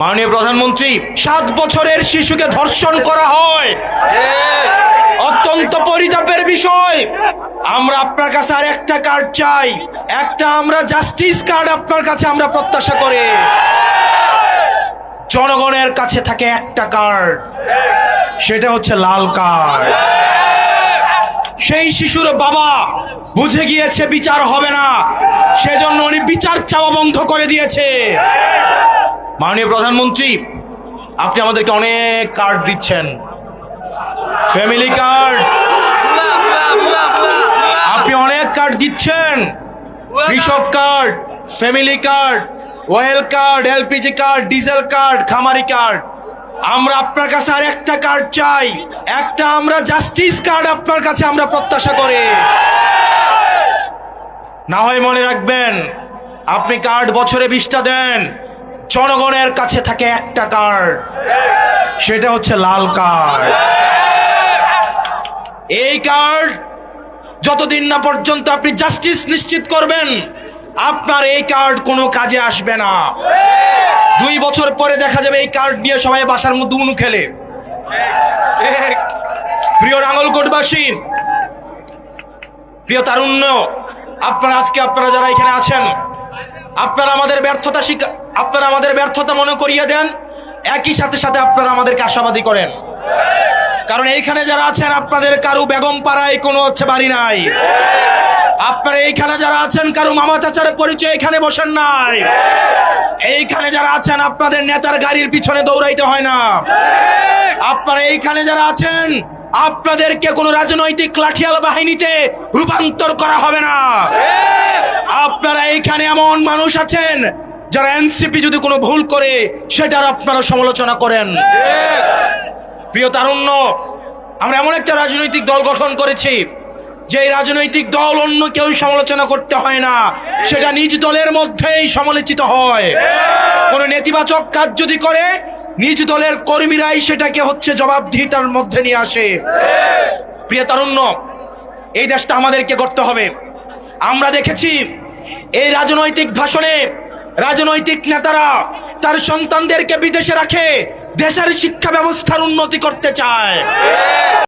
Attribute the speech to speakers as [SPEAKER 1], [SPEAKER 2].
[SPEAKER 1] মাননীয় প্রধানমন্ত্রী, 7 বছরের শিশুকে ধর্ষণ করা হয়, অত্যন্ত পরিতাপের বিষয়। আমরা আপনার কাছে আর একটা কার্ড চাই, একটা আমরা জাস্টিস কার্ড আপনার কাছে আমরা প্রত্যাশা করি। জনগণের কাছে থাকে একটা কার্ড, সেটা হচ্ছে লাল কার্ড। সেই শিশুর বাবা বুঝে গিয়েছে বিচার হবে না, সেজন্য উনি বিচার চাওয়া বন্ধ করে দিয়েছে। মাননীয় প্রধানমন্ত্রী, আপনি আমাদেরকে অনেক কার্ড দিচ্ছেন, ফ্যামিলি কার্ড, আপনি অনেক কার্ড দিচ্ছেন, কৃষক card, family card, well card, LPG card, diesel card, খামারি কার্ড। আমরা আপনার কাছে আর একটা কার্ড চাই, একটা আমরা জাস্টিস কার্ড আপনার কাছে আমরা প্রত্যাশা করি। না হয় মনে রাখবেন, আপনি কার্ড বছরে 20টা দেন, জনগণের কাছে থাকে একটা কার্ড, সেটা হচ্ছে লাল কার্ড। এই কার্ড যতদিন না পর্যন্ত আপনি জাস্টিস নিশ্চিত করবেন, আপনার এই কার্ড কোনো কাজে আসবে না। 2 বছর পরে দেখা যাবে এই কার্ড নিয়ে সবাই বাসার মধ্যে উনু খেলে। প্রিয় নাঙ্গলকোটবাসী, প্রিয় তারুণ্য, আপনারা যারা এখানে আছেন, আপনারা আমাদের ব্যর্থতা মনে করিয়ে দেন, একই সাথে সাথে আপনারা আমাদেরকে আশাবাদী করেন। কারণ এইখানে যারা আছেন, আপনাদের কারো বেগম পাড়ায় কোনো বাড়ি নাই। আপনারা এইখানে যারা আছেন, কারো মামা চাচার পরিচয় এখানে বসেন নাই। এইখানে যারা আছেন, আপনাদের নেতার গাড়ির পিছনে দৌড়াইতে হয় না। আপনারা এইখানে যারা আছেন, আপনাদেরকে কোনো রাজনৈতিক লাঠিয়াল বাহিনীতে রূপান্তর করা হবে না। আপনারা এইখানে এমন মানুষ আছেন যারা এনসিপি যদি কোনো ভুল করে সেটার আপনারা সমালোচনা করেন। প্রিয় তারুণ্য, আমরা এমন একটা রাজনৈতিক দল গঠন করেছি, যে রাজনৈতিক দল অন্য কেউ সমালোচনা করতে হয় না, সেটা নিজ দলের মধ্যেই সমালোচিত হয়। কোনো নেতিবাচক কাজ যদি করে, নিজ দলের কর্মীরাই সেটাকে জবাবদিহিতার মধ্যে নিয়ে আসে। প্রিয় তারুণ্য, এই দেশটা আমাদেরকে করতে হবে। আমরা দেখেছি এই রাজনৈতিক ভাষণে রাজনৈতিক নেতারা তার সন্তানদেরকে বিদেশে রাখে দেশের শিক্ষা ব্যবস্থার উন্নতি করতে চায়।